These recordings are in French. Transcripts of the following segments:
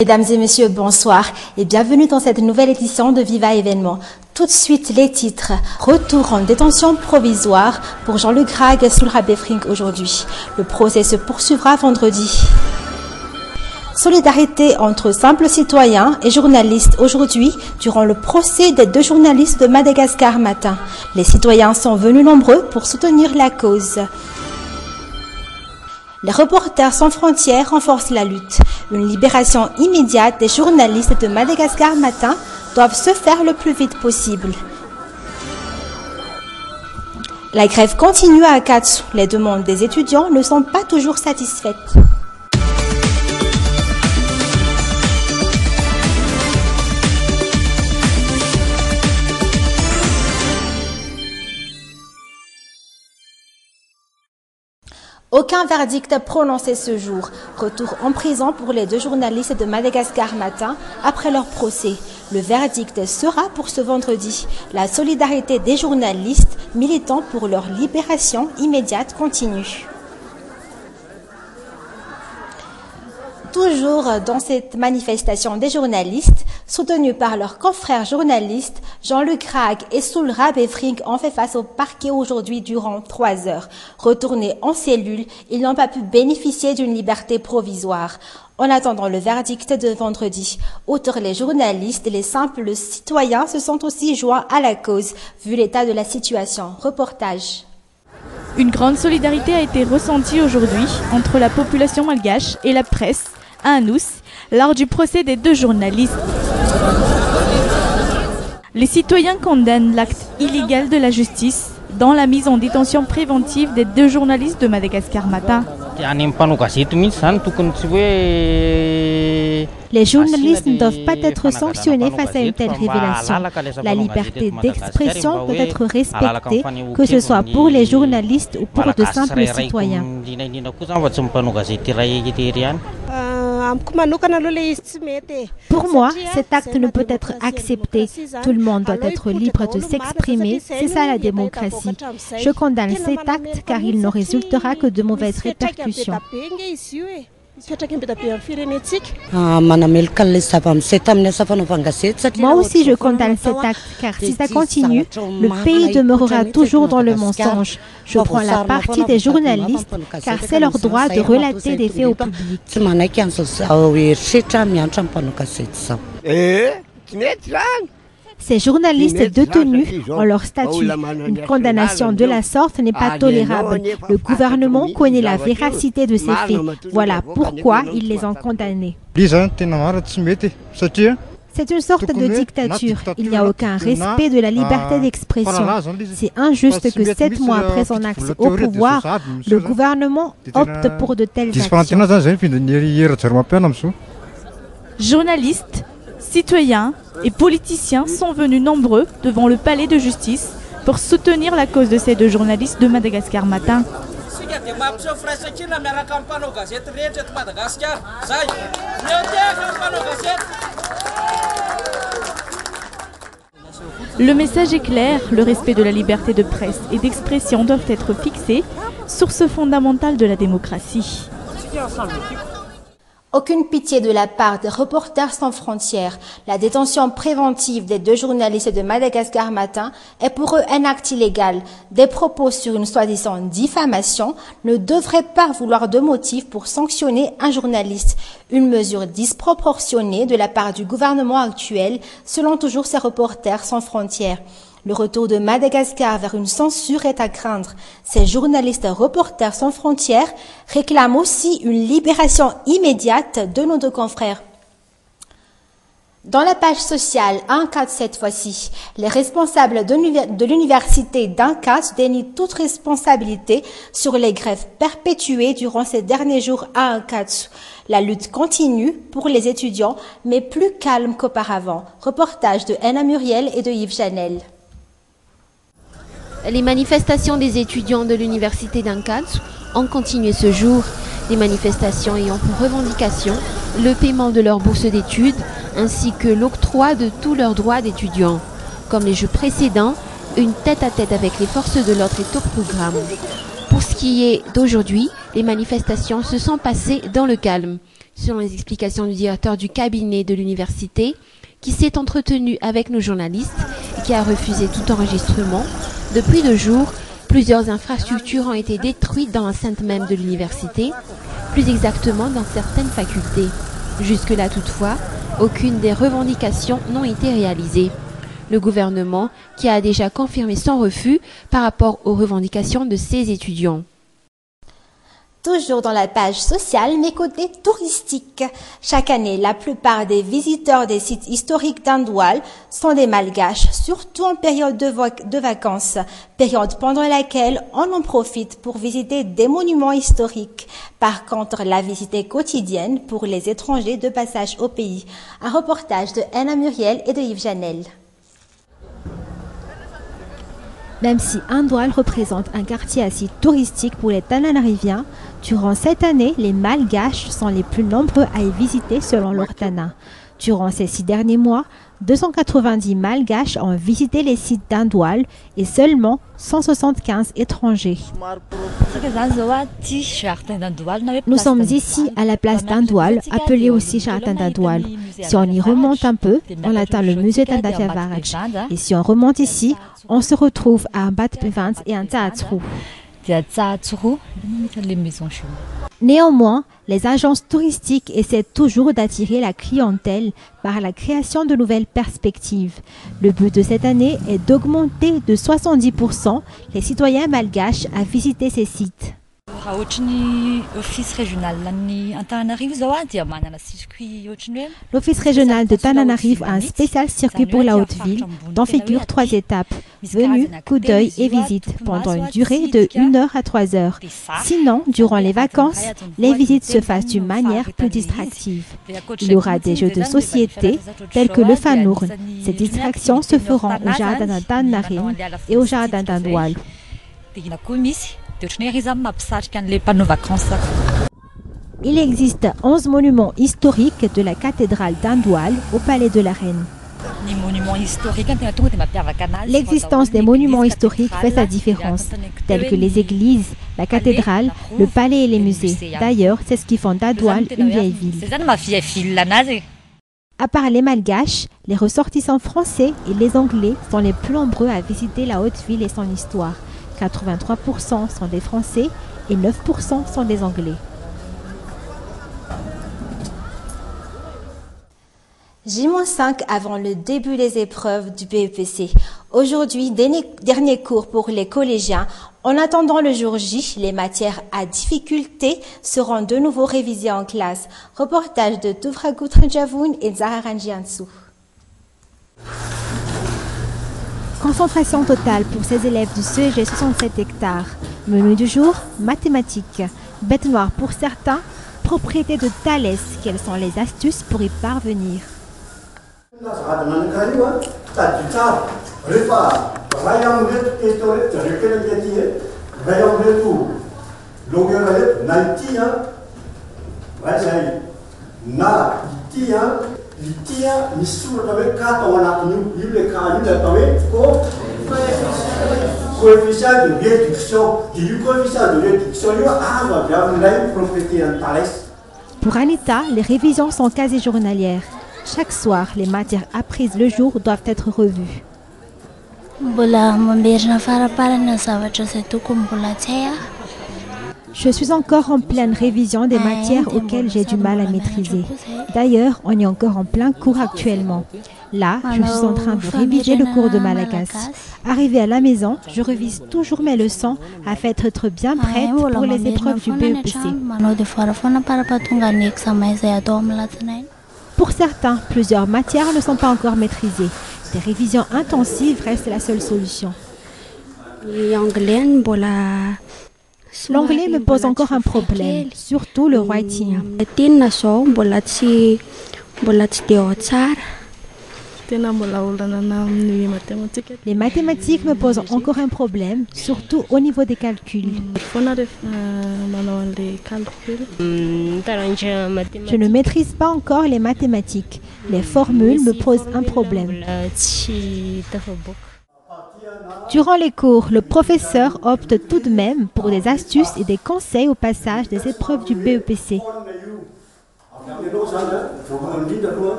Mesdames et messieurs, bonsoir et bienvenue dans cette nouvelle édition de Viva Événement. Tout de suite, les titres. Retour en détention provisoire pour Jean-Luc Grag et Soulra Befrink aujourd'hui. Le procès se poursuivra vendredi. Solidarité entre simples citoyens et journalistes aujourd'hui durant le procès des 2 journalistes de Madagascar matin. Les citoyens sont venus nombreux pour soutenir la cause. Les Reporters sans frontières renforcent la lutte. Une libération immédiate des journalistes de Madagascar matin doivent se faire le plus vite possible. La grève continue à Akatsu. Les demandes des étudiants ne sont pas toujours satisfaites. Aucun verdict prononcé ce jour. Retour en prison pour les 2 journalistes de Madagascar matin après leur procès. Le verdict sera pour ce vendredi. La solidarité des journalistes militant pour leur libération immédiate continue. Toujours dans cette manifestation des journalistes, soutenus par leurs confrères journalistes, Jean-Luc Grag et Soulra Befrink ont fait face au parquet aujourd'hui durant 3 heures. Retournés en cellule, ils n'ont pas pu bénéficier d'une liberté provisoire. En attendant le verdict de vendredi, outre les journalistes, les simples citoyens se sont aussi joints à la cause, vu l'état de la situation. Reportage. Une grande solidarité a été ressentie aujourd'hui entre la population malgache et la presse à Anous lors du procès des 2 journalistes. Les citoyens condamnent l'acte illégal de la justice dans la mise en détention préventive des 2 journalistes de Madagascar matin. Les journalistes ne doivent pas être sanctionnés face à une telle révélation. La liberté d'expression doit être respectée, que ce soit pour les journalistes ou pour de simples citoyens. Pour moi, cet acte ne peut être accepté. Tout le monde doit être libre de s'exprimer. C'est ça la démocratie. Je condamne cet acte car il ne résultera que de mauvaises répercussions. Moi aussi je condamne cet acte car si ça continue, le pays demeurera toujours dans le mensonge. Je prends la partie des journalistes car c'est leur droit de relater des faits au public. Ces journalistes détenus ont leur statut. Une condamnation de la sorte n'est pas tolérable. Le gouvernement connaît la véracité de ces faits. Voilà pourquoi ils les ont condamnés. C'est une sorte de dictature. Il n'y a aucun respect de la liberté d'expression. C'est injuste que 7 mois après son accès au pouvoir, le gouvernement opte pour de telles actions. Journalistes, citoyens et politiciens sont venus nombreux devant le palais de justice pour soutenir la cause de ces 2 journalistes de Madagascar matin. Le message est clair, le respect de la liberté de presse et d'expression doivent être fixés, source fondamentale de la démocratie. Aucune pitié de la part des Reporters sans frontières. La détention préventive des 2 journalistes de Madagascar matin est pour eux un acte illégal. Des propos sur une soi-disant diffamation ne devraient pas vouloir de motif pour sanctionner un journaliste. Une mesure disproportionnée de la part du gouvernement actuel, selon toujours ces Reporters sans frontières. Le retour de Madagascar vers une censure est à craindre. Ces journalistes Reporters sans frontières réclament aussi une libération immédiate de nos 2 confrères. Dans la page sociale, Ankat cette fois-ci, les responsables de l'université d'Ankat dénient toute responsabilité sur les grèves perpétuées durant ces derniers jours à Ankat. La lutte continue pour les étudiants, mais plus calme qu'auparavant. Reportage de Anna Muriel et de Yves Chanel. Les manifestations des étudiants de l'université d'Ankatsu ont continué ce jour. Des manifestations ayant pour revendication le paiement de leurs bourses d'études ainsi que l'octroi de tous leurs droits d'étudiants. Comme les jours précédents, une tête-à-tête avec les forces de l'ordre est au programme. Pour ce qui est d'aujourd'hui, les manifestations se sont passées dans le calme. selon les explications du directeur du cabinet de l'université, qui s'est entretenu avec nos journalistes et qui a refusé tout enregistrement. Depuis 2 jours, plusieurs infrastructures ont été détruites dans l'enceinte même de l'université, plus exactement dans certaines facultés. Jusque-là toutefois, aucune des revendications n'a été réalisée. Le gouvernement qui a déjà confirmé son refus par rapport aux revendications de ses étudiants. Toujours dans la page sociale, mais côté touristique. Chaque année, la plupart des visiteurs des sites historiques d'Andoual sont des Malgaches, surtout en période de vacances, période pendant laquelle on en profite pour visiter des monuments historiques. Par contre, la visite est quotidienne pour les étrangers de passage au pays. Un reportage de Anna Muriel et de Yves Janel. Même si Andoual représente un quartier assez touristique pour les Tananariviens, durant cette année, les Malgaches sont les plus nombreux à y visiter selon l'Ortana. Durant ces 6 derniers mois, 290 Malgaches ont visité les sites d'Andoual et seulement 175 étrangers. Nous sommes ici à la place d'Andoual, appelée aussi Jardin d'Andoual. Si on y remonte un peu, on atteint le musée d'Andafiavaraj. Et si on remonte ici, on se retrouve à Batbevans et à Taatsrou. Néanmoins, les agences touristiques essaient toujours d'attirer la clientèle par la création de nouvelles perspectives. Le but de cette année est d'augmenter de 70% les citoyens malgaches à visiter ces sites. L'Office régional de Tananarive a un spécial circuit pour la Haute-Ville, dont figurent 3 étapes, venue, coup d'œil et visite, pendant une durée de 1 heure à 3 heures. Sinon, durant les vacances, les visites se fassent d'une manière plus distractive. Il y aura des jeux de société, tels que le Fanourn. Ces distractions se feront au jardin d'Andarim et au jardin d'Andoual. Il existe 11 monuments historiques de la cathédrale d'Andoual au palais de la Reine. L'existence des monuments historiques fait sa différence, tels que les églises, la cathédrale, le palais et les musées. D'ailleurs, c'est ce qui font d'Andoual une vieille ville. À part les Malgaches, les ressortissants français et les Anglais sont les plus nombreux à visiter la Haute-Ville et son histoire. 83% sont des Français et 9% sont des Anglais. J-5 avant le début des épreuves du BEPC. Aujourd'hui, dernier cours pour les collégiens. En attendant le jour J, les matières à difficulté seront de nouveau révisées en classe. Reportage de Tuvragut Ranjavoun et Zahra Ranjiansou. Concentration totale pour ces élèves du CEG 67 hectares. Menu du jour, mathématiques. Bête noire pour certains, propriété de Thalès. Quelles sont les astuces pour y parvenir? Coefficient de réduction, du coefficient de réduction, il y a une propriété en Thalès. Pour Anita, les révisions sont quasi journalières. Chaque soir, les matières apprises le jour doivent être revues. Je suis encore en pleine révision des matières auxquelles j'ai du mal à maîtriser. D'ailleurs, on est encore en plein cours actuellement. Là, je suis en train de réviser le cours de Malagasy. Arrivé à la maison, je révise toujours mes leçons afin d'être bien prête pour les épreuves du BEPC. Pour certains, plusieurs matières ne sont pas encore maîtrisées. Des révisions intensives restent la seule solution. L'anglais me pose encore un problème, surtout le writing. Les mathématiques me posent encore un problème, surtout au niveau des calculs. Je ne maîtrise pas encore les mathématiques. Les formules me posent un problème. Durant les cours, le professeur opte tout de même pour des astuces et des conseils au passage des épreuves du BEPC.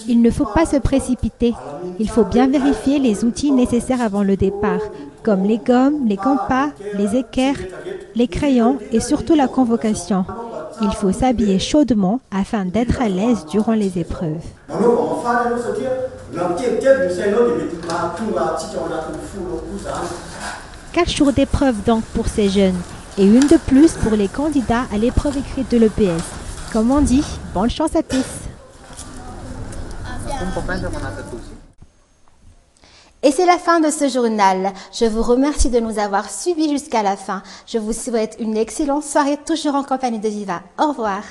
Il ne faut pas se précipiter. Il faut bien vérifier les outils nécessaires avant le départ, comme les gommes, les compas, les équerres, les crayons et surtout la convocation. Il faut s'habiller chaudement afin d'être à l'aise durant les épreuves. 4 jours d'épreuve donc pour ces jeunes et une de plus pour les candidats à l'épreuve écrite de l'EPS. Comme on dit, bonne chance à tous. Et c'est la fin de ce journal. Je vous remercie de nous avoir suivis jusqu'à la fin. Je vous souhaite une excellente soirée, toujours en compagnie de Viva. Au revoir.